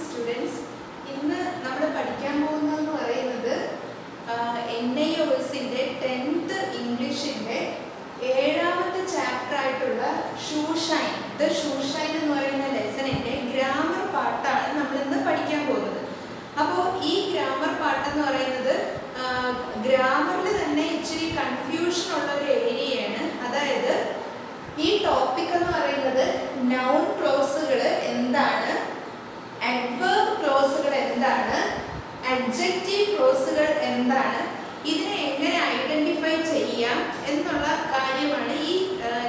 students. ഇന്ന് നമ്മൾ പഠിക്കാൻ പോകുന്നതെന്ന് പറയുന്നത് NIOSന്റെ 10th ഇംഗ്ലീഷിന്റെ 7ാമത്തെ ചാപ്റ്റർ ആയിട്ടുള്ള ഷൂഷൈൻ എന്ന് പറയുന്ന ലെസണിന്റെ ഗ്രാമർ പാർട്ടാണ് നമ്മൾ ഇന്ന് പഠിക്കാൻ പോകുന്നത്. അപ്പോൾ ഈ ഗ്രാമർ പാർട്ട് എന്ന് പറയുന്നത് ഗ്രാമറിൽ തന്നെ ഇച്ചിരി കൺഫ്യൂഷൻ ഉള്ള ഒരു ഏരിയയാണ്. അതായത് ഈ ടോപ്പിക് എന്ന് പറയുന്നത് നൗൺ ക്ലോസുകൾ എന്താണ്, അഡ്വേർബ് ക്ലോസുകൾ എന്താണ്, അഡ്ജക്റ്റീവ് ക്ലോസുകൾ എന്താണ്, ഇതിനെ എങ്ങനെ ഐഡന്റിഫൈ ചെയ്യാം എന്നുള്ള കാര്യമാണ് ഈ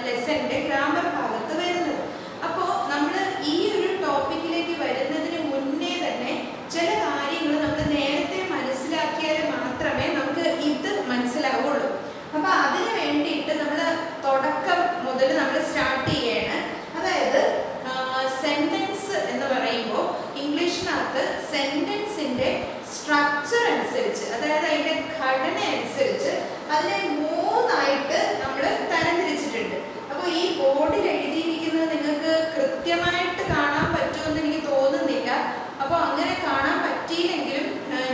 ലെസന്റെ ഗ്രാമർ ഭാഗത്ത് വരുന്നത്. അപ്പോൾ നമ്മൾ ഈ ഒരു ടോപ്പിക്കിലേക്ക് വരുന്നതിന് മുന്നേ തന്നെ ചില കാര്യങ്ങൾ നമ്മൾ നേരത്തെ മനസ്സിലാക്കിയാൽ മാത്രമേ നമുക്ക് ഇത് മനസ്സിലാവുള്ളൂ. അപ്പോൾ അതിന് വേണ്ടിയിട്ട് നമ്മൾ തുടക്കം മുതൽ നമ്മൾ സ്റ്റാർട്ട് ചെയ്യാണ്. അതായത് സെന്റൻസ് എന്ന് പറയുമ്പോൾ ഇംഗ്ലീഷിനകത്ത് സെന്റൻസിന്റെ സ്ട്രക്ചർ അനുസരിച്ച്, അതായത് അതിന്റെ ഘടന അനുസരിച്ച് അതിനെ 3ആയിട്ട് നമ്മൾ തരംതിരിച്ചിട്ടുണ്ട്. അപ്പോൾ ഈ ബോർഡിൽ എഴുതിയിരിക്കുന്നത് നിങ്ങൾക്ക് കൃത്യമായിട്ട് കാണാൻ പറ്റുമെന്ന് എനിക്ക് തോന്നുന്നില്ല. അപ്പോൾ അങ്ങനെ കാണാൻ പറ്റിയില്ലെങ്കിലും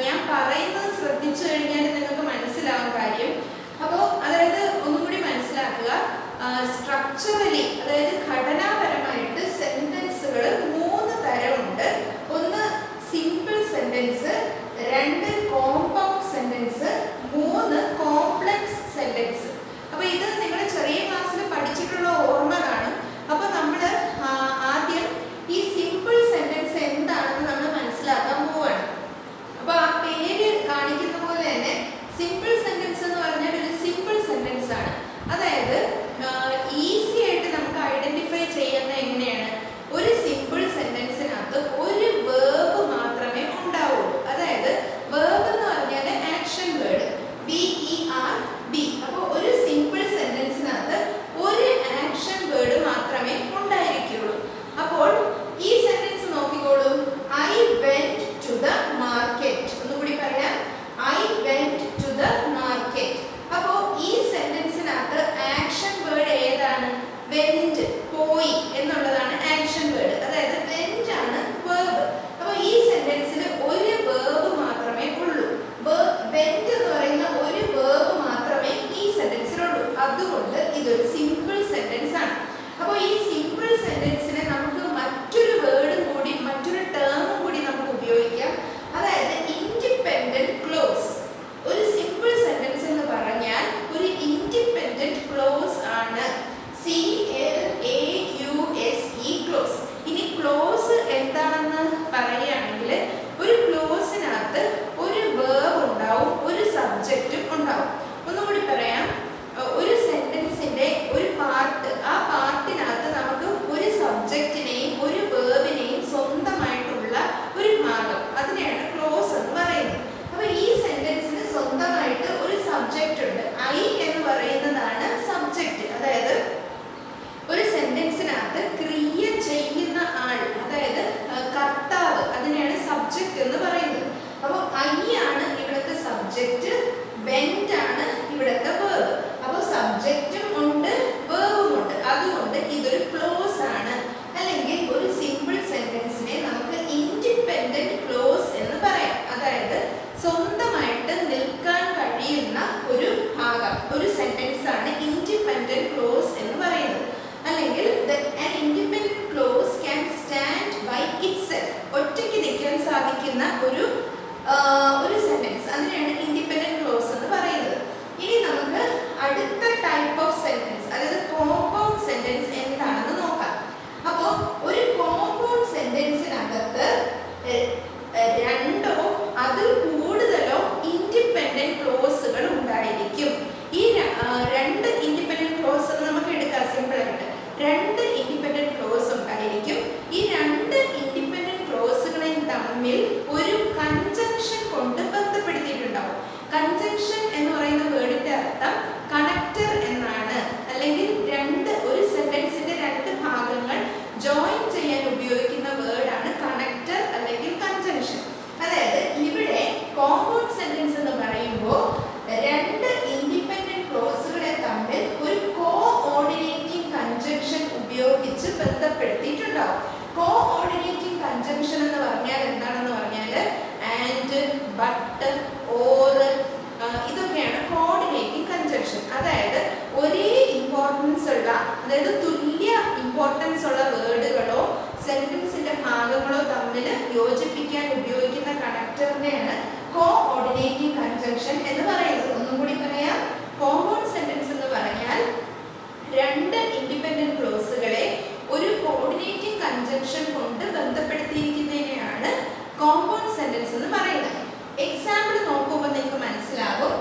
ഞാൻ പറയുന്നത് ശ്രദ്ധിച്ചു കഴിഞ്ഞാൽ നിങ്ങൾക്ക് മനസ്സിലാവും കാര്യം. അപ്പോൾ അതായത് ഒന്നും കൂടി മനസ്സിലാക്കുക, സ്ട്രക്ചറലി അതായത് ഘടനാപരമായിട്ട് സെന്റൻസുകൾ 3 തരമുണ്ട്. ഒന്ന് simple sentence, 2 compound sentence, 3 complex sentence. അപ്പോൾ ഇത് നിങ്ങൾ ചെറിയ ക്ലാസ്സിൽ പഠിച്ചിട്ടുള്ള ഓർമ്മ കാണും. അപ്പോൾ നമ്മൾ ആദ്യം ഈ സിമ്പിൾ സെന്റൻസ് എന്താണെന്ന് നമ്മൾ മനസ്സിലാക്കാൻ പോവാണ്. അപ്പോൾ ആ പേര് കാണിക്കുന്ന പോലെ തന്നെ സിമ്പിൾ സെന്റൻസ് എന്ന് പറഞ്ഞാൽ ഒരു സിമ്പിൾ സെന്റൻസ് ആണ്. അതായത് ഈസി ആയിട്ട് നമുക്ക് ഐഡന്റിഫൈ ചെയ്യുന്ന എങ്ങനെയാണ്, ഒരു സിമ്പിൾ സെന്റൻസിനകത്ത് ഒരു വേർബ് മാത്രമേ ഉണ്ടാവുള്ളൂ. അതായത് വേർബ് എന്ന് പറഞ്ഞാൽ ആക്ഷൻ വേർഡ് VERB. അപ്പോൾ ഒരു സിമ്പിൾ സെന്റൻസിനകത്ത് ഒരു ആക്ഷൻ വേർഡ് മാത്രമേ ഉണ്ടായിരിക്കുള്ളൂ. അപ്പോൾ ഈ സെന്റൻസ് നോക്കിക്കോളൂ, I went to the market. ഒന്നുകൂടി പറയാം, I went to the market. അപ്പോൾ ഈ സെന്റൻസിനകത്ത് ആക്ഷൻ വേർഡ് ഏതാണ്? went, പോയി എന്നുള്ളതാണ് ആക്ഷൻ വേർഡ്. അതായത് went ആണ് വേർബ്. അപ്പോൾ ഈ സെന്റൻസിൽ ഒരു വേർബ് മാത്രമേ ഉള്ളൂ. went എന്ന് പറയുന്ന ഒരു വേർബ് മാത്രമേ ഈ സെന്റൻസിലുള്ളൂ. അതുകൊണ്ട് ഇതൊരു സിമ്പിൾ സെന്റൻസ് ആണ്. അപ്പോൾ ഈ സിമ്പിൾ സെന്റൻസിനെ നമുക്ക് മറ്റൊരു വേർഡും കൂടി, മറ്റൊരു ടേമും കൂടി നമുക്ക് ഉപയോഗിക്കാം. അതായത് ഇൻഡിപെൻഡന്റ് ക്ലോസ്. ഒരു സിമ്പിൾ സെന്റൻസ് എന്ന് പറഞ്ഞാൽ ഒരു ഇൻഡിപെൻഡന്റ് ക്ലോസ് ആണ്. CLAUSE close. ഇനി ക്ലോസ് എന്താണെന്ന് പറയുകയാണെങ്കിൽ ഒരു ക്ലോസിനകത്ത് ഒരു വേർബ് ഉണ്ടാവും, ഒരു സബ്ജക്റ്റും ഉണ്ടാവും. ഒന്നുകൂടി പറയാം, ഒരു സെന്റൻസിന്റെ ഒരു പാർട്ട്, ആ പാർട്ടിനകത്ത് നമുക്ക് ഒരു സബ്ജക്റ്റിനെയും ഒരു വേർബിനെയും സ്വന്തമായിട്ടുള്ള ഒരു ഭാഗം, അതിനെയാണ് ക്ലോസ് എന്ന് പറയുന്നത്. അപ്പൊ ഈ സെന്റൻസിന് സ്വന്തമായിട്ട് ഒരു സബ്ജക്റ്റ് ഉണ്ട്. I എന്ന് പറയുന്നതാണ് സബ്ജക്റ്റ്. അതായത് ഒരു സെന്റൻസിനകത്ത് ക്രിയ ചെയ്യുന്ന ആൾ, അതായത് കർത്താവ്, അതിനെയാണ് സബ്ജക്റ്റ് എന്ന് പറയുന്നത്. അപ്പോൾ I ആണ് ഇവിടുത്തെ സബ്ജക്റ്റ്, went ആണ് ഇവിടുത്തെ വേർബ്. അപ്പോൾ സബ്ജക്റ്റും ഉണ്ട്, വേർബും ഉണ്ട്. അതുകൊണ്ട് ഇതൊരു ക്ലോസ് ആണ്. അല്ലെങ്കിൽ ഒരു സിമ്പിൾ സെന്റൻസിനെ നമുക്ക് ഇൻഡിപെൻഡന്റ് ക്ലോസ് എന്ന് പറയാം. അതായത് സ്വന്തമായിട്ട് നിൽക്കാൻ കഴിയുന്ന ഒരു ഭാഗം, ഒരു സെന്റൻസ് ആണ് ഇൻഡിപെൻഡന്റ് ക്ലോസ് എന്ന് പറയുന്നത്. അല്ലെങ്കിൽ an independent clause can stand by itself. ഒറ്റയ്ക്ക് നിൽക്കാൻ സാധിക്കുന്ന ഒരു സെന്റൻസ്, അതിനെയാണ് ഇൻഡിപെൻഡന്റ് ക്ലോസ് എന്ന് പറയുന്നത്. ഇനി നമുക്ക് അടുത്ത ടൈപ്പ് ഓഫ് സെന്റൻസ്, അതായത് കോമ്പൗണ്ട് സെന്റൻസ് എന്താണെന്ന് നോക്കാം. അപ്പോൾ ഒരു കോമ്പൗണ്ട് സെന്റൻസിനകത്ത് 2ഓ അതിൽ കൂടുതലോ ഇൻഡിപെൻഡന്റ് ക്ലോസുകൾ ഉണ്ടായിരിക്കും. ഈ 2 ഇൻഡിപെൻഡന്റ് ക്ലോസ് നമുക്ക് എടുക്കാം സിമ്പിൾ ആയിട്ട്. 2 ഇൻഡിപെൻഡന്റ് ക്ലോസ് ഉണ്ടായിരിക്കും. ഈ 2 ഇൻഡിപെൻഡന്റ് ക്ലോസുകളെയും തമ്മിൽ ഒരു കൺജങ്ഷൻ കൊണ്ട് ബന്ധപ്പെടുത്തിയിട്ടുണ്ടാവും. കൺജങ്ഷൻ എന്ന് പറയുന്ന വേർഡിന്റെ അർത്ഥം കണക്ടർ എന്നാണ്. അല്ലെങ്കിൽ ഒരു സെന്റൻസിന്റെ 2 ഭാഗങ്ങൾ ജോയിൻ ചെയ്യാൻ ഉപയോഗിക്കുന്ന വേർഡാണ് കണക്ടർ അല്ലെങ്കിൽ കൺജങ്ഷൻ. അതായത് ഇവിടെ കോമ്പൗണ്ട് സെന്റൻസ് എന്ന് പറയുമ്പോൾ 2 ഇൻഡിപെൻഡന്റ് ക്ലോസുകളെ തമ്മിൽ ഒരു കോഓർഡിനേറ്റിംഗ് കൺജങ്ഷൻ ഉപയോഗിച്ച് ബന്ധപ്പെടുത്തിയിട്ടുണ്ടാവും. കോഓർഡിനേറ്റിംഗ് കൺജങ്ഷൻ എന്ന് പറഞ്ഞാൽ എന്താണെന്ന് പറഞ്ഞാൽ ആൻഡ്, ബട്ട്, ഓർ ഇതൊക്കെയാണ് കോഓർഡിനേറ്റിംഗ് കൺജങ്ഷൻ. അതായത് ഒരേ ഇമ്പോർട്ടൻസ് ഉള്ള, അതായത് തുല്യ ഇമ്പോർട്ടൻസ് ഉള്ള വേർഡുകളോ സെന്റൻസിന്റെ ഭാഗങ്ങളോ തമ്മിൽ യോജിപ്പിക്കാൻ ഉപയോഗിക്കുന്ന കണക്ടറിനെയാണ് കോഓർഡിനേറ്റിംഗ് കൺജങ്ഷൻ എന്ന് പറയുന്നത്. ഒന്നും കൂടി പറയാം. കോമ്പൗണ്ട് സെന്റൻസ് എന്ന് പറഞ്ഞാൽ രണ്ട് ഇൻഡിപെൻഡന്റ് ക്ലോസുകളെ ഒരു കോഓർഡിനേറ്റിംഗ് കൺജങ്ഷൻ കൊണ്ട് ബന്ധപ്പെടുത്തിയിരിക്കുന്നതിനെയാണ് കോമ്പൗണ്ട് സെന്റൻസ് എന്ന് പറയുന്നത്. എക്സാമ്പിൾ നോക്കുമ്പോൾ നിങ്ങൾക്ക് മനസ്സിലാകും.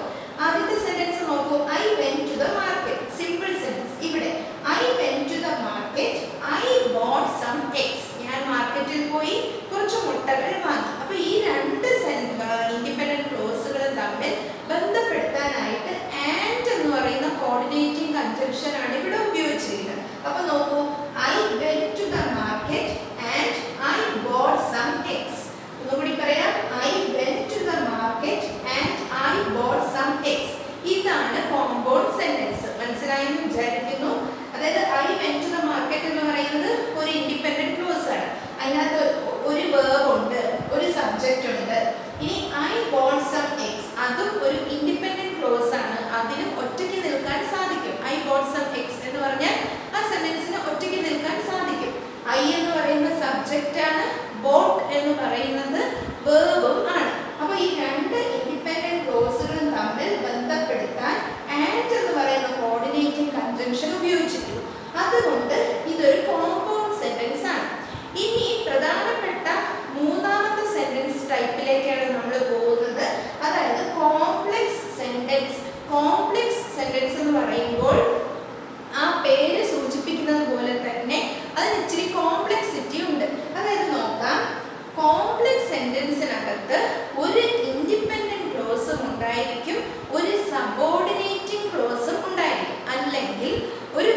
ആദ്യത്തെ സെന്റൻസ് നോക്കൂ. I went to the market. Simple sentence. ഇവിടെ I went to the market, I bought some eggs. ഞാൻ മാർക്കറ്റിൽ പോയി കുറച്ച് മുട്ടകൾ വാങ്ങി. അപ്പൊ ഈ രണ്ട് ഇൻഡിപെൻഡന്റ് ക്ലോസുകളും തമ്മിൽ ബന്ധപ്പെടുത്താനായിട്ട് ആൻഡ് എന്ന് പറയുന്ന കോർഡിനേറ്റിംഗ് കൺജങ്ഷൻ ആണ് ഇവിടെ ഉപയോഗിച്ചിരിക്കുന്നത്. അപ്പൊ നോക്കൂ. I went to the market and I bought some eggs. ഒന്നുകൂടി പറയാം. I went to the market and I bought some eggs. ഇതാണ് കോമ്പൗണ്ട് സെന്റൻസ്. മനസ്സിലായെന്ന് വിചാരിക്കുന്നു. അതായത് I went to the market എന്ന് പറയുന്നത് ഒരു ഇൻഡിപെൻഡന്റ് ക്ലോസ് ആണ്. അതിനകത്ത് ഒരു വേർബ് ഉണ്ട്, ഒരു സബ്ജക്റ്റ് ഉണ്ട്. ഇനി ഐ ബോട്ട് സം എഗ്സ്, അതും ഒരു ഇൻഡിപെൻഡന്റ് ക്ലോസ് ആണ്. അതിനും ഒറ്റയ്ക്ക് നിൽക്കാൻ സാധിക്കും. ഐ ബോട്ട് സം എഗ്സ് എന്ന് പറഞ്ഞാൽ ആ സെന്റൻസിന് ഒറ്റയ്ക്ക് നിൽക്കാൻ സാധിക്കും. ഐ എന്ന് പറയുന്ന സബ്ജക്റ്റ് ആണ്, ബോട്ട് എന്ന് പറയുന്നത് വേർബും ആണ്. അപ്പൊ ഈ രണ്ട് ഇൻഡിപെൻഡന്റ് ക്ലോസുകളും തമ്മിൽ ബന്ധപ്പെടുത്താൻ ആൻഡ് എന്ന് പറയുന്ന കോർഡിനേറ്റിംഗ് കൺജങ്ഷൻ ഉപയോഗിച്ചിരിക്കുന്നു. അതുകൊണ്ട് ഇതൊരു കോമ്പൗണ്ട് സെന്റൻസ് ആണ്. ഇനി പ്രധാനപ്പെട്ട മൂന്നാമത്തെ സെന്റൻസ് ടൈപ്പിലേക്കാണ് നമ്മൾ പോകുന്നത്. അതായത് കോംപ്ലക്സ് സെന്റൻസ്. കോംപ്ലക്സ് സെന്റൻസ് എന്ന് പറയുമ്പോൾ ആ പേര് സൂചിപ്പിക്കുന്നത് പോലെ തന്നെ അതിന് ഇച്ചിരി കോംപ്ലക്സിറ്റി ഉണ്ട്. അതായത് നോക്കാം. കോംപ്ലക്സ് സെന്റൻസിനകത്ത് ഒരു ഇൻഡിപെൻഡന്റ് ക്ലോസും ഉണ്ടായിരിക്കും, ഒരു സബോർഡിനേറ്റിംഗ് ക്ലോസും ഉണ്ടായിരിക്കും. അല്ലെങ്കിൽ ഒരു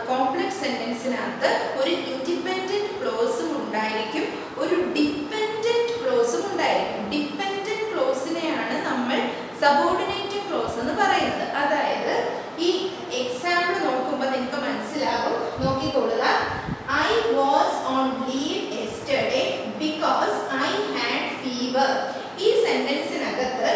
കോംപ്ലക്സ് സെന്റൻസിനകത്ത് ഒരു ഇൻഡിപെൻഡന്റ് ക്ലോസും ഉണ്ടായിരിക്കും, ഒരു ഡിപെൻഡന്റ് ക്ലോസും ഉണ്ടായിരിക്കും. ഡിപെൻഡന്റ് ക്ലോസിനെയാണ് നമ്മൾ സബോർഡിനേറ്റിംഗ് ക്ലോസ് എന്ന് പറയുന്നത്. അതായത് ഈ എക്സാമ്പിൾ നോക്കുമ്പോൾ നിങ്ങൾക്ക് മനസ്സിലാകും. നോക്കിക്കൊള്ളുക. I was on leave yesterday because I had fever. ഈ സെന്റൻസിനകത്ത്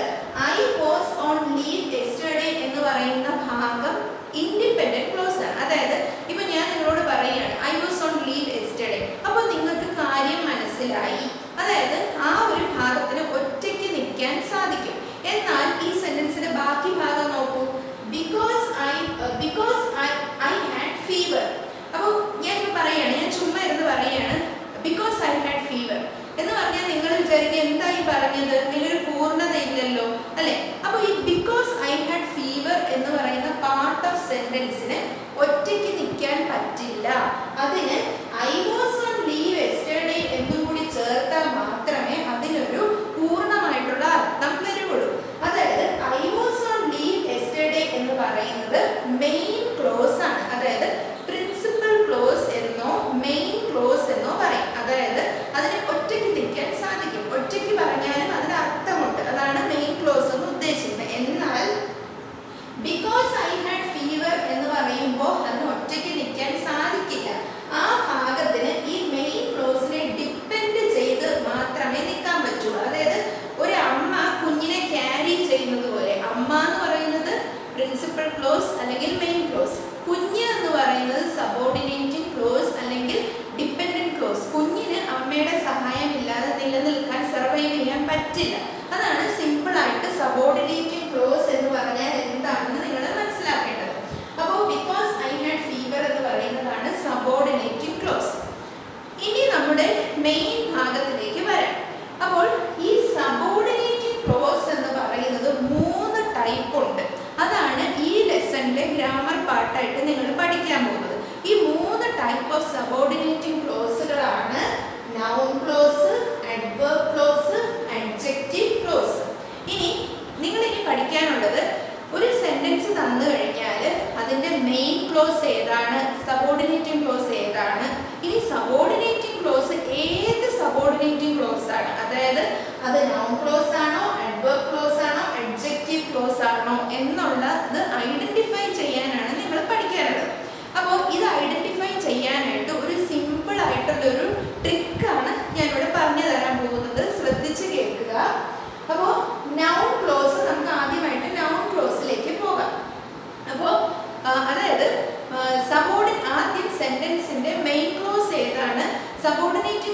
I was on leave yesterday എന്ന് പറയുന്ന ഭാഗം ഇൻഡിപെൻഡന്റ് ക്ലോസ് ആണ്. അതായത് ഇപ്പൊ ഞാൻ നിങ്ങളോട് പറയുകയാണ് I was on leave yesterday. അപ്പോൾ നിങ്ങൾക്ക് കാര്യം മനസ്സിലായി. അതായത് ആ ഒരു ഭാഗത്തിന് ഒറ്റയ്ക്ക് നിൽക്കാൻ സാധിക്കും. എന്നാൽ ഈ സെന്റൻസിന്റെ ബാക്കി ഭാഗം നോക്കൂ. because I had fever. അപ്പോൾ ഞാൻ പറയുകയാണ്, ഞാൻ ചുമ്മാ ഇരുന്ന് പറയുകയാണ് because I had fever എന്ന് പറഞ്ഞാൽ നിങ്ങൾ വിചാരിക്കുക എന്തായി പറഞ്ഞത്, ഇതിനൊരു പൂർണ്ണത ഇല്ലല്ലോ അല്ലെ. അപ്പോൾ ഈ because I had fever എന്ന് പറയുന്ന പാർട്ട് ഓഫ് സെന്റൻസിന് ഒറ്റയ്ക്ക് നിൽക്കാൻ പറ്റില്ല. അതിന് I was on leave yesterday എന്നും കൂടി ചേർത്താൽ മാത്രമേ അതിനൊരു പൂർണ്ണമായിട്ടുള്ള അർത്ഥം വരുള്ളൂ. അതായത് I was on leave yesterday എന്ന് പറയുന്നത് മെയിൻ ക്ലോസ് ആണ്. അതായത് പ്രിൻസിപ്പൽ ക്ലോസ് എന്നോ മെയിൻ ക്ലോസ് എന്നോ പറയും. അതായത് അതിന് ഒറ്റയ്ക്ക് നിൽക്കാൻ സാധിക്കും. ഒറ്റയ്ക്ക് പറഞ്ഞാലും അതിന് അർത്ഥമുണ്ട്. അതാണ് മെയിൻ ക്ലോസ് എന്ന് ഉദ്ദേശിക്കുന്നത്. എന്നാൽ because I had fever എന്ന് പറയുമ്പോൾ അതിന് ഒറ്റയ്ക്ക് നിൽക്കാൻ സാധിക്കില്ല. ആ ഭാഗത്തിന് ഈ മെയിൻ ക്ലോസിനെ ഡിപ്പെൻഡ് ചെയ്ത് മാത്രമേ നിൽക്കാൻ പറ്റുള്ളൂ. അതായത് ഒരു അമ്മ കുഞ്ഞിനെ ക്യാരി ചെയ്യുന്നത് പോലെ, അമ്മ എന്ന് പറയുന്നത് പ്രിൻസിപ്പൽ ക്ലോസ് അല്ലെങ്കിൽ മെയിൻ ക്ലോസ്, കുഞ്ഞ് എന്ന് പറയുന്നത് സബോർഡിനേറ്റിംഗ് ക്ലോസ് അല്ലെങ്കിൽ ഡിപ്പെൻഡന്റ് ക്ലോസ്. കുഞ്ഞിന് അമ്മയുടെ സഹായം ഇല്ലാതെ നിലനിൽക്കാൻ സർവൈവ് ചെയ്യാൻ പറ്റില്ല. അതാണ് സിമ്പിൾ ആയിട്ട് സബോർഡിനേറ്റിംഗ് ക്ലോസ് എന്ന് പറഞ്ഞാൽ എന്താണെന്ന് നിങ്ങൾ മനസ്സിലാക്കേണ്ടത്. അപ്പോൾ because I had fever എന്ന് പറയുന്നതാണ് സബോർഡിനേറ്റിംഗ് ക്ലോസ്. ഇനി നമ്മുടെ മെയിൻ ഭാഗത്തിലേക്ക് വരാം. അപ്പോൾ ഈ സബോർഡിനേറ്റിംഗ് ക്ലോസ് എന്ന് പറയുന്നത് 3 ടൈപ്പ് ഉണ്ട്. അതാണ് ഈ ലെസണിലെ ഗ്രാമർ പാർട്ടായിട്ട് നിങ്ങൾ പഠിക്കാൻ പോകുന്നത്. ഈ 3 ടൈപ്പ് ഓഫ് സബോർഡിനേറ്റിംഗ് ക്ലോസുകളാണ് noun clause, adverb clause, adjective clause. ഇനി നിങ്ങൾ പഠിക്കാനുള്ളത്, ഒരു സെന്റൻസ് തന്നു കഴിഞ്ഞാൽ അതിന്റെ മെയിൻ ക്ലോസ് ഏതാണ്, സബോർഡിനേറ്റിംഗ് ക്ലോസ് ഏതാണ്, ഇനി സബോർഡിനേറ്റിംഗ് ക്ലോസ് ഏത് സബോർഡിനേറ്റിംഗ് ക്ലോസ് ആണ്, അതായത് അത് നൗൺ ക്ലോസ് ആണോ, അഡ്വർബ് ക്ലോസ് ആണോ, അഡ്ജക്റ്റീവ് ക്ലോസ് ആണോ എന്നുള്ളത് ഐഡന്റിഫൈ ചെയ്യാനാണ് നിങ്ങൾ പഠിക്കാനുള്ളത്. അപ്പോൾ ഇത് ഐഡന്റിഫൈ ചെയ്യാനായിട്ട് ഒരു സിമ്പിൾ ആയിട്ടുള്ള ഒരു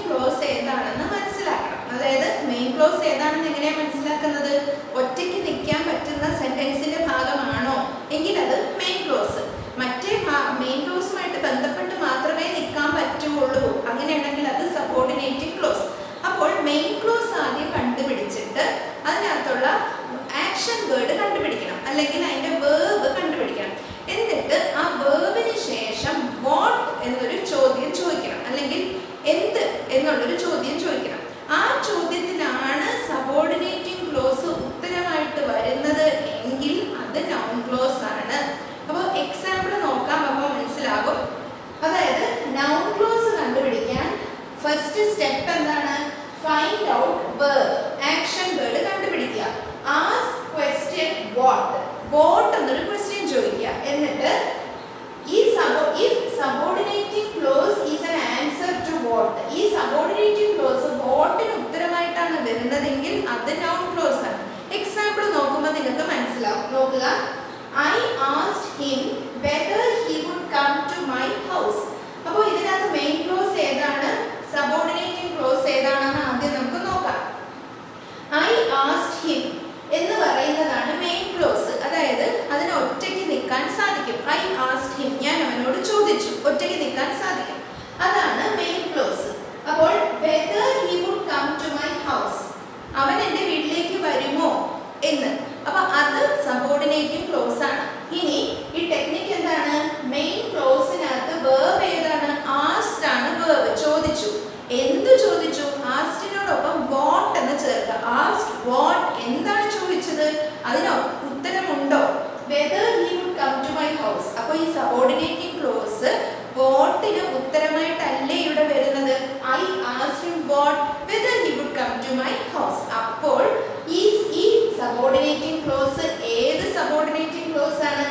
ക്ലോസ് ഏതാണെന്ന് മനസ്സിലാക്കണം. അതായത് മെയിൻ ക്ലോസ് ഏതാണെന്ന് എങ്ങനെയാണ് മനസ്സിലാക്കുന്നത്? ഒറ്റയ്ക്ക് നിൽക്കാൻ പറ്റുന്ന സെന്റൻസിന്റെ ഭാഗമാണോ എങ്കിൽ അത് മെയിൻ ക്ലോസ്. മറ്റേ മെയിൻ ക്ലോസുമായിട്ട് ബന്ധപ്പെട്ട് മാത്രമേ നിൽക്കാൻ പറ്റുള്ളൂ, അങ്ങനെയാണെങ്കിൽ അത് സബോർഡിനേറ്റിംഗ് ക്ലോസ്. അപ്പോൾ മെയിൻ ക്ലോസ് ആദ്യം കണ്ടുപിടിച്ചിട്ട് അതിനകത്തുള്ള ആക്ഷൻ വേർഡ് കണ്ടുപിടിക്കണം, അല്ലെങ്കിൽ അതിന്റെ വേർബ് കണ്ടുപിടിക്കണം. എന്നിട്ട് ആ വേർബിന് ശേഷം വാട്ട് എന്നൊരു ചോദ്യം ചോദിക്കണം, അല്ലെങ്കിൽ എന്ത് എന്നുള്ളൊരു ചോദ്യം ചോദിക്കണം. ആ ചോദ്യത്തിനാണ് സബോർഡിനേറ്റിംഗ് ക്ലോസ് ഉത്തരമായിട്ട് വരുന്നത് എങ്കിൽ അത് നൗൺ ക്ലോസ് ആണ്. അപ്പോൾ എക്സാമ്പിൾ നോക്കാം, അപ്പോൾ മനസ്സിലാകും. അതായത് നൗൺ ക്ലോസ് കണ്ടുപിടിക്കാൻ ഫസ്റ്റ് സ്റ്റെപ്പ് എന്താണ്? Find out verb, action word കണ്ടുപിടിക്കുക. ആസ്ക് ക്വസ്റ്റ്യൻ വാട്ട്, വാട്ട് എന്നൊരു ക്വസ്റ്റ്യൻ ചോദിക്കുക. എന്നിട്ട് if subordinating clause is an answer to what, ഈ subordinating clause വാട്ടിന് ഉത്തരമായിട്ടാണ് വരുന്നതെങ്കിൽ അത് noun clause ആണ്. എക്സാമ്പിൾ നോക്കുമ്പോൾ നിങ്ങൾക്ക് മനസ്സിലാവും. നോക്കുക, I asked him whether he would come to my house. അപ്പോൾ ഇതിനകത്ത് മെയിൻ ക്ലോസ് ഏതാണ്, സബോർഡിനേറ്റിംഗ് ക്ലോസ് ഏതാണെന്ന് ആദ്യം നമുക്ക് നോക്കാം. I asked him എന്ന് പറയുന്നതാണ് മെയിൻ ക്ലോസ്. അതായത് അതിന് ഒറ്റയ്ക്ക് നിൽക്കാൻ സാധിക്കും. I asked him, ഞാൻ അവനോട് ചോദിച്ചു, ഒറ്റയ്ക്ക് നിൽക്കാൻ സാധിക്കും, അതാണ് മെയിൻ ക്ലോസ്. അപ്പോൾ whether he would come to my house, അവൻ എൻ്റെ വീട്ടിലേക്ക് വരുമോ എന്ന്, അപ്പൊ അത് സബോർഡിനേറ്റിംഗ് ക്ലോസ് ആണ്. ഇനി ഈ ടെക്നിക്ക് എന്താണ്? മെയിൻ ക്ലോസിനകത്ത് വേർബ് ഏതാണ്? ആസ്ക്ഡ് ആണ് വേർബ്, ചോദിച്ചു. എന്ത് ചോദിച്ചു? ആസ്ക്ഡിനോടൊപ്പം വാട്ട് എന്ന് ചേർക്കുക. ആസ്ക്ഡ് വാട്ട്, എന്താണ് ചോദിച്ചത്, അതിന് ഉത്തരമുണ്ടോ? whether he would come to my house. അപ്പോൾ ഈ സബോർഡിനേറ്റിംഗ് ക്ലോസ് വാട്ടിന് ഉത്തരമായിട്ടല്ലേ ഇവിടെ വരുന്നത്. I asked him what whether he would come to my house. അപ്പോൾ ഈ സബോർഡിനേറ്റിംഗ് ക്ലോസ് ഏത് സബോർഡിനേറ്റിംഗ് ക്ലോസ് ആണ്?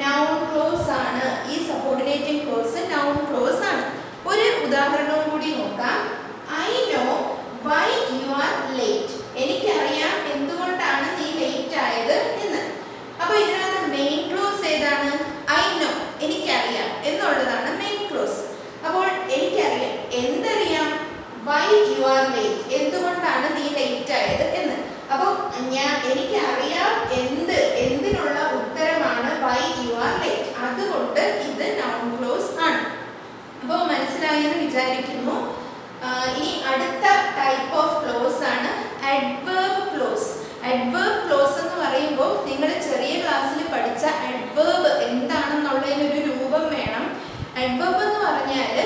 നൗൺ ക്ലോസ് ആണ്. ഈ സബോർഡിനേറ്റിംഗ് ക്ലോസ് നൗൺ ക്ലോസ് ആണ്. ഒരു ഉദാഹരണവും കൂടി നോക്കാം. I know why you are late. എനിക്കറിയാം എന്തുകൊണ്ടാണ് നീ ലേറ്റ് ആയത് എന്ന്. അപ്പോൾ ഇതിനകത്ത് മെയിൻ ക്ലോസ് ഏതാണ്? I know, എനിക്കറിയാം എന്നുള്ളതാണ് മെയിൻ ക്ലോസ്. അപ്പോൾ എനിക്കറിയാം, എന്തറിയാം? Why you are late, എന്തുകൊണ്ടാണ് നീ ലേറ്റ് ആയത് എന്ന്. അപ്പോൾ എനിക്കറിയാം എന്തിനുള്ള ഉത്തരമാണ് why you are late. അതുകൊണ്ട് ഇത് നൗൺ ക്ലോസ് ആണ്. അപ്പോൾ മനസ്സിലായെന്ന് വിചാരിക്കുന്നു. ഇനി അടുത്ത ടൈപ്പ് ഓഫ് ക്ലോസ് ആണ് അഡ്വേർബ് ക്ലോസ്. അഡ്വേർബ് ക്ലോസ് എന്ന് പറയുമ്പോൾ നിങ്ങൾ ചെറിയ ക്ലാസ്സിൽ പഠിച്ച അഡ്വേർബ് എന്താണെന്നുള്ളതിനൊരു രൂപം വേണം. അഡ്വേർബ് എന്ന് പറഞ്ഞാൽ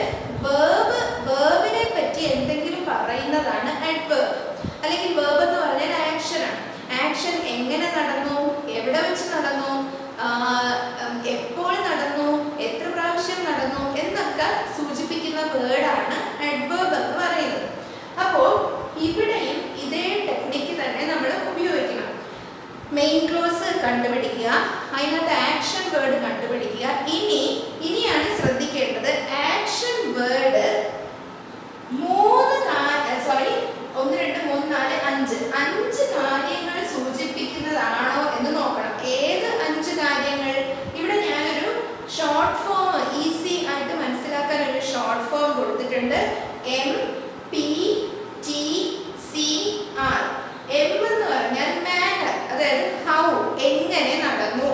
വേർബിനെ പറ്റി എന്തെങ്കിലും പറയുന്നതാണ് അഡ്വേർബ്. അല്ലെങ്കിൽ വേർബ് എന്ന് പറഞ്ഞാൽ ആക്ഷൻ ആണ്. ആക്ഷൻ എങ്ങനെ നടന്നു, എവിടെ വെച്ച് നടന്നു, എപ്പോൾ നടന്നു, എത്ര പ്രാവശ്യം നടന്നു എന്നൊക്കെ സൂചിപ്പിക്കുന്ന വേർഡാണ് അഡ്വേർബ് എന്ന് പറയുന്നത്. അപ്പോൾ ഇവിടെയും ഇതേ ടെക്നിക്ക് തന്നെ നമ്മൾ ഉപയോഗിക്കണം. മെയിൻ ക്ലോസ് കണ്ടുപിടിക്കുക, അതിനകത്ത് ആക്ഷൻ വേർഡ് കണ്ടുപിടിക്കുക. ഇനിയാണ് ശ്രദ്ധിക്കേണ്ടത്, ആക്ഷൻ വേർഡ് 5 കാര്യങ്ങൾ സൂചിപ്പിക്കുന്നതാണോ എന്ന് നോക്കണം. ഏത് 5 കാര്യങ്ങൾ? ഇവിടെ ഞാനൊരു ഷോർട്ട് ഫോം ഈസി ആയിട്ട് മനസ്സിലാക്കാൻ ഒരു ഷോർട്ട് ഫോം കൊടുത്തിട്ടുണ്ട്. MPTCR. M എന്ന് പറഞ്ഞാൽ മാനർ, അതായത് ഹൗ, എങ്ങനെ നടന്നു.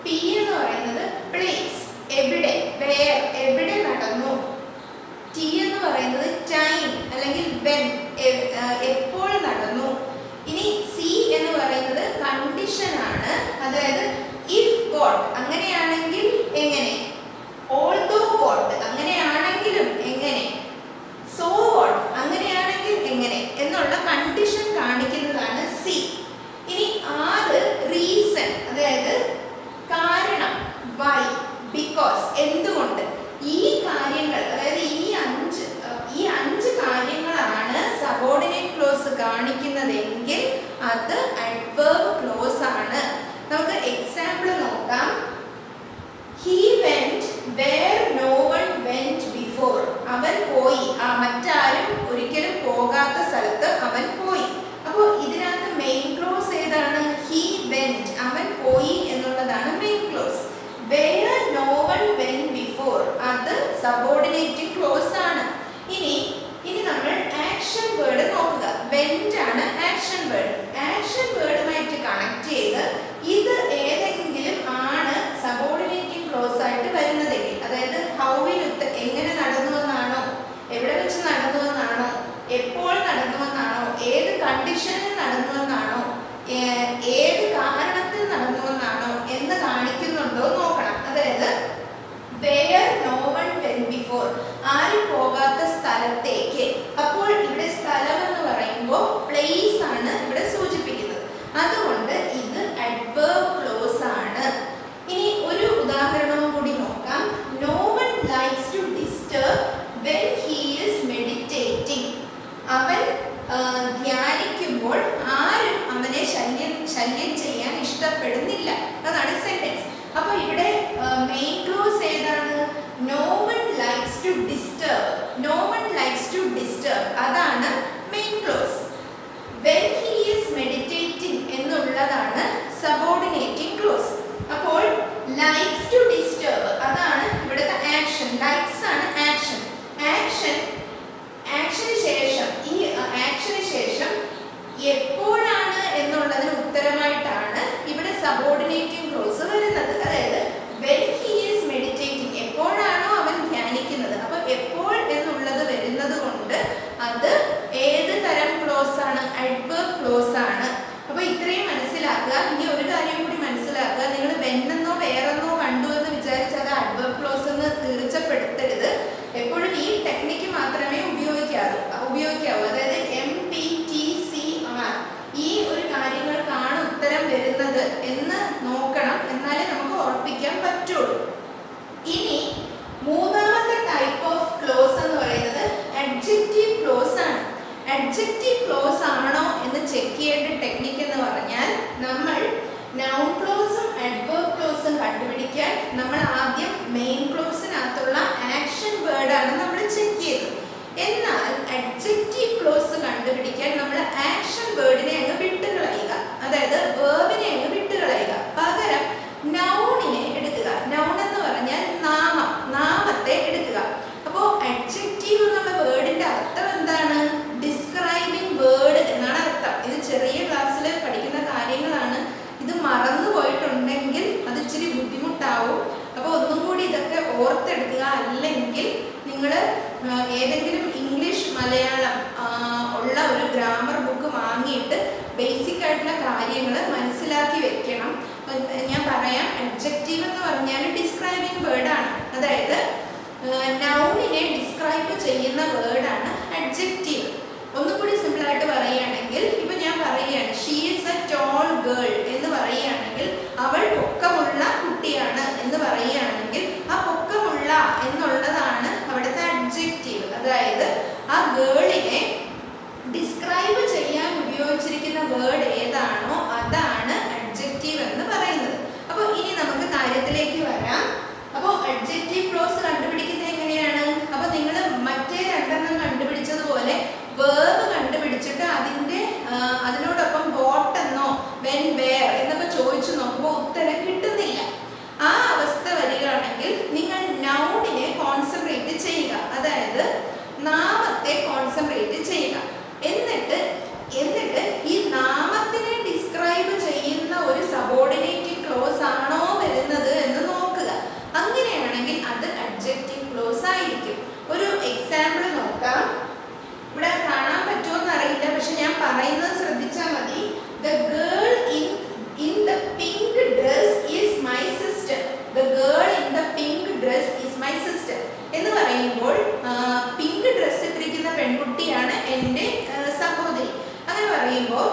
P എന്ന് പറയുന്നത് പ്ലേസ്, എവിടെ, വേർ, എവിടെ നടന്നു. T എന്ന് പറയുന്നത് ടൈം അല്ലെങ്കിൽ വെൻ, എപ്പോൾ നടന്നു. ഇനി C എന്ന് പറയുന്നത് കണ്ടീഷൻ ആണ്, അതായത് ഇഫ് വാട്ട്, അങ്ങനെയാണെങ്കിൽ എങ്ങനെ. ഓൾദോ വാട്ട്, അങ്ങനെയാണെങ്കിലും എങ്ങനെ. സോ വാട്ട്, അങ്ങനെയാണെങ്കിൽ എങ്ങനെ എന്നുള്ള കണ്ടീഷൻ കാണിക്കുന്നതാണ് C. ഇനി R റീസൺ, അതായത് കാരണം, വൈ, ബിക്കോസ്, എന്തുകൊണ്ട്. ഈ കാര്യങ്ങൾ, അതായത് ഈ അഞ്ച് കാര്യങ്ങളാണ് സബോർഡിനേറ്റ് ക്ലോസ് കാണിക്കുന്നതെങ്കിൽ അത് അഡ്വേർബ് ക്ലോസ് ആണ്. നമുക്ക് എക്സാമ്പിൾ നോക്കാം. He went where no one went before. അവൻ പോയി, മറ്റാരും ഒരിക്കലും പോകാത്ത സ്ഥലത്ത് അവൻ പോയി. അപ്പോൾ ഇതിനകത്ത് മെയിൻ ക്ലോസ് ഏതാണ്? He went, അവൻ പോയി എന്നുള്ളതാണ് main close. Where no one went before, അത് സബോർഡിനേറ്റിംഗ് ക്ലോസ് ആണ്. ഇനി നമ്മൾ ആരും പോകാത്ത സ്ഥലത്തേക്ക്. അപ്പോൾ ഇവിടെ സ്ഥലം എന്ന് പറയുമ്പോൾ പ്ലേസ് ആണ് ഇവിടെ സൂചിപ്പിക്കുന്നത്. അതുകൊണ്ട് ഇത് അഡ്വേർബ് ക്ലോസ് ആണ്. ഇനി ഒരു ഉദാഹരണവും കൂടി നോക്കാം. No one likes to disturb when he is meditating. അവൻ ധ്യാനിക്കുമ്പോൾ ആരും അവനെ ശല്യം ചെയ്യാൻ ഇഷ്ടപ്പെടുന്നില്ല. അതാണ് സെന്റൻസ്. അപ്പോൾ ഇവിടെ മെയിൻ ക്ലോസ് ഏതാണ്? No one likes to disturb. No one likes to disturb. അതാണ് main clause. When he is meditating എന്നുള്ളതാണ് സബോർഡിനേറ്റിംഗ് ക്ലോസ്. അപ്പോൾ likes to disturb അതാണ് ഇവിടുത്തെ ആക്ഷൻ. likes ആണ് ആക്ഷൻ. ആക്ഷന് ശേഷം ഈ ആക്ഷന് ശേഷം എപ്പോഴാണ് എന്നുള്ളതിന് ഉത്തരമായിട്ടാണ് ഇവിടെ സബോർഡിനേറ്റിംഗ് ക്ലോസ് വരുന്നത്. അതായത് when he is meditating എപ്പോഴാണോ അവൻ ധ്യാനിക്കുന്നത്. അപ്പോൾ എപ്പോൾ എന്നുള്ളത് വരുന്നത് കൊണ്ട് അത് ഏത് തരം ക്ലോസ് ആണ്? അഡ്വേർബ് ക്ലോസ് ആണ്. അപ്പോൾ ഇത്രയും മനസ്സിലാക്കുക. ഇനി ഒരു കാര്യം കൂടി മനസ്സിലാക്കുക. നിങ്ങൾ വെന്നെന്നോ വേറെന്നോ കണ്ടു എന്ന് വിചാരിച്ച് അത് അഡ്വേർബ് ക്ലോസ് എന്ന് തീർച്ചപ്പെടുത്തരുത്. എപ്പോഴും ഈ ടെക്നിക്ക് മാത്രമേ ഉപയോഗിക്കാവൂ. അതായത് MPTCR ഈ ഒരു കാര്യങ്ങൾക്കാണ് ഉത്തരം വരുന്നത് എന്ന് നോക്കണം. എന്നാലേ നമുക്ക് ഉറപ്പിക്കാൻ പറ്റുള്ളൂ. ഇനി മൂന്നാമത്തെ ടൈപ്പ് ഓഫ് ക്ലോസ് എന്ന് പറയുന്നത് അഡ്ജക്റ്റീവ് ക്ലോസ് ആണ്. അഡ്ജക്റ്റീവ് ക്ലോസ് ആണോ എന്ന് ചെക്ക് ചെയ്യേണ്ട ടെക്നിക്ക് എന്ന് പറഞ്ഞാൽ നമ്മൾ നൗൺ ക്ലോസും അഡ്വേർബ് ക്ലോസും കണ്ടുപിടിക്കാൻ നമ്മൾ ആദ്യം മെയിൻ ക്ലോസിനകത്തുള്ള ആക്ഷൻ വേർഡാണ് നമ്മൾ ചെക്ക് ചെയ്തത്. എന്നാൽ അഡ്ജക്റ്റീവ് ക്ലോസ് കണ്ടുപിടിക്കാൻ നമ്മൾ ആക്ഷൻ വേർഡിനെ അങ്ങ് വിട്ടുകളയുക. അതായത് വേർബിനെ അങ്ങ് വിട്ടുകളയുക. പകരം നൗണിനെ എടുക്കുക. നൗൺ എന്ന് പറഞ്ഞാൽ നാമത്തെ എടുക്കുക. അപ്പോൾ അഡ്ജക്റ്റീവ് എന്നുള്ള വേർഡിന്റെ അർത്ഥം എന്താണ്? ഡിസ്ക്രൈബിംഗ് വേർഡ് എന്നാണ് അർത്ഥം. ഇത് ചെറിയ ക്ലാസ്സിൽ പഠിക്കുന്ന കാര്യങ്ങളാണ്. ഇത് മറന്നു പോയിട്ടുണ്ടെങ്കിൽ അത് ഇച്ചിരി ബുദ്ധിമുട്ടാവും. അപ്പോൾ ഒന്നും കൂടി ഇതൊക്കെ ഓർത്തെടുക്കുക. അല്ലെങ്കിൽ നിങ്ങൾ ഏതെങ്കിലും ഇംഗ്ലീഷ് മലയാളം ഉള്ള ഒരു ഗ്രാമർ ബുക്ക് വാങ്ങിയിട്ട് ബേസിക് ആയിട്ടുള്ള കാര്യങ്ങൾ മനസ്സിലാക്കി വെക്കണം. ഞാൻ പറയാം. അഡ്ജക്റ്റീവ് എന്ന് പറഞ്ഞാൽ ഡിസ്ക്രൈബിംഗ് വേർഡാണ്. അതായത് നൗണിനെ ഡിസ്ക്രൈബ് ചെയ്യുന്ന വേർഡാണ് അഡ്ജക്റ്റീവ്. ഒന്നുകൂടി സിമ്പിളായിട്ട് പറയുകയാണെങ്കിൽ, ഇപ്പൊ ഞാൻ പറയുകയാണ് she is a tall girl എന്ന് പറയുകയാണെങ്കിൽ, അവൾ പൊക്കമുള്ള കുട്ടിയാണ് എന്ന് പറയുകയാണെങ്കിൽ ആ പൊക്കമുള്ള എന്നുള്ളതാണ് അവിടുത്തെ അഡ്ജക്റ്റീവ്. അതായത് ആ ഗേളിനെ ഡിസ്ക്രൈബ് ചെയ്യാൻ ഉപയോഗിച്ചിരിക്കുന്ന വേർഡ് ഏതാണോ അതാണ് അഡ്ജക്റ്റീവ് എന്ന് പറയുന്നത്. അപ്പോൾ ഇനി നമുക്ക് കാര്യത്തിലേക്ക് വരാം. അപ്പോൾ അഡ്ജക്റ്റീവ് ക്ലോസ് കണ്ടുപിടിക്കുന്നത് എങ്ങനെയാണ്? അപ്പോൾ നിങ്ങൾ മറ്റേ രണ്ടെണ്ണം കണ്ടുപിടിച്ചതുപോലെ വേർബ് കണ്ടുപിടിച്ചിട്ട് അതിനോടൊപ്പം വാട്ട് എന്നോ വെൻ വേർ എന്നൊക്കെ ചോദിച്ചു നോക്കുമ്പോൾ ഉത്തരം കിട്ടുന്നില്ല. ആ അവസ്ഥ വരികയാണെങ്കിൽ നിങ്ങൾ നൗണിനെ കോൺസെൻട്രേറ്റ് ചെയ്യുക. അതായത് നാമത്തെ കോൺസെൻട്രേറ്റ് ചെയ്യുക. എന്നിട്ട് ഈ നാമത്തിനെ ഡിസ്ക്രൈബ് ചെയ്യുന്ന ഒരു സബോർഡിനേറ്റിംഗ് ക്ലോസ് ആണോ വരുന്നത് എന്ന് നോക്കുക. അങ്ങനെയാണെങ്കിൽ അത് അഡ്ജക്റ്റീവ് ക്ലോസ് ആയിരിക്കും. ഒരു എക്സാമ്പിൾ നോക്കാം. ഇവിടെ കാണാൻ പറ്റുമോന്ന് അറിയില്ല, പക്ഷെ ഞാൻ പറയുന്നത് ശ്രദ്ധിച്ചാൽ മതി. The girl in the pink dress is my sister. The girl in the pink dress is my sister എന്ന് പറയുമ്പോൾ പിങ്ക് ഡ്രസ് ഇട്ടിരിക്കുന്ന പെൺകുട്ടിയാണ് എൻ്റെ സഹോദരി. അങ്ങനെ പറയുമ്പോൾ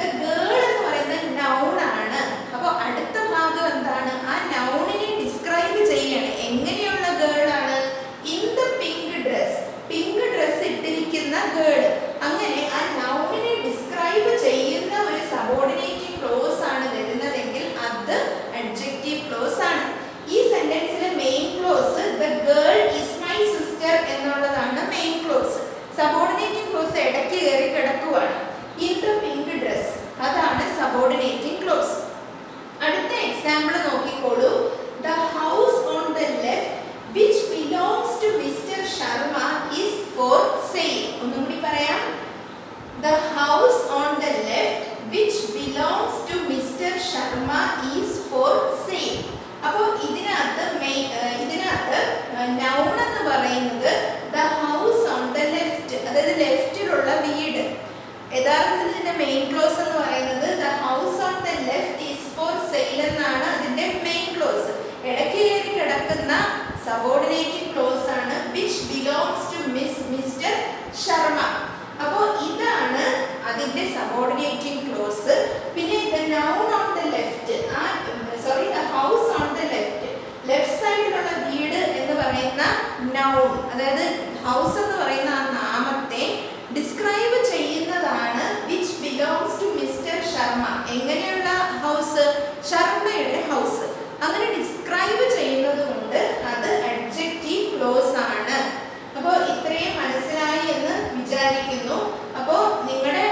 the girl എന്ന് പറയുന്നത് നൗൺ ആണ്. അപ്പോൾ അടുത്ത ഭാഗം എന്താണ്? ആ നൗണിനെ ഡിസ്ക്രൈബ് ചെയ്യാണ്. എങ്ങനെയുള്ള ഗേൾ ആണ്? In the pink dress, pink dress ഇട്ടിരിക്കുന്ന ഗേൾ. അങ്ങനെ ആ നൗണിനെ ഡിസ്ക്രൈബ് ചെയ്യുന്ന ഒരു സബോർഡിനേറ്റിംഗ് ക്ലോസ് ആണ് വരുന്നതെങ്കിൽ അത് അഡ്ജക്റ്റീവ് ക്ലോസ് ആണ്. ഈ സെന്റൻസിലെ main clause the girl is my sister എന്നുള്ളതാണ് മെയിൻ ക്ലോസ്. സബോർഡിനേറ്റിംഗ് ക്ലോസ് ഇടയ്ക്ക് കയറി കിടക്കുവാണ്. ഇൻ ദ പിങ്ക് ഡ്രസ് അതാണ് സബോർഡിനേറ്റിംഗ് ക്ലോസ്. അടുത്ത എക്സാമ്പിൾ നോക്കിക്കോളൂ. The house on the left which belongs to Mr. Sharma is for sale. ഒന്നും കൂടി പറയാം. The house on the left which belongs to Mr. Sharma is for sale. അപ്പോൾ ഇതിനകത്ത് noun എന്ന് പറയുന്നത് the house on the left, അതായത് ലെഫ്റ്റിലുള്ള വീട്. യഥാർത്ഥത്തിൽ ഇതിന്റെ മെയിൻ ക്ലോസ് എന്ന് പറയുന്നത് the house on the left is for sale എന്നാണ് അതിന്റെ മെയിൻ ക്ലോസ്. ഇടയ്ക്ക് കയറി കിടക്കുന്ന സബോർഡിനേറ്റിംഗ് ക്ലോസ് ആണ് which belongs അതിന്റെ സബോർഡിനേറ്റിംഗ് ക്ലോസ്. പിന്നെ the noun on the left, the house on the left സൈഡിലുള്ള വീട് എന്ന് പറയുന്ന നൗൺ, അതായത് ഹൗസ് എന്ന് പറയുന്ന ആ നാമത്തെ ഡിസ്ക്രൈബ് ചെയ്യുന്നതാണ് which belongs to Mr. Sharma. എങ്ങനെയുള്ള ഹൗസ്? ശർമ്മയുടെ ഹൗസ്. അങ്ങനെ ഡിസ്ക്രൈബ് ചെയ്യുന്നത് കൊണ്ട് അത് അഡ്ജക്റ്റീവ് ക്ലോസ് ആണ്. അപ്പോൾ ഇത്രയും മനസ്സിലായി എന്ന് വിചാരിക്കുന്നു. അപ്പോൾ നിങ്ങളുടെ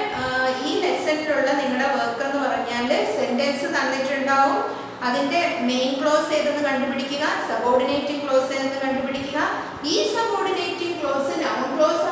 ഈ ലെസണിലുള്ള നിങ്ങളുടെ വർക്ക് എന്ന് പറഞ്ഞാൽ സെന്റൻസ് തന്നിട്ടുണ്ടാവും. അതിന്റെ മെയിൻ ക്ലോസ് ഏതെന്ന് കണ്ടുപിടിക്കുക, സബോർഡിനേറ്റിംഗ് ക്ലോസ് ഏതെന്ന് കണ്ടുപിടിക്കുക. ഈ സബോർഡിനേറ്റിംഗ് ക്ലോസ് നൗൺ ക്ലോസ്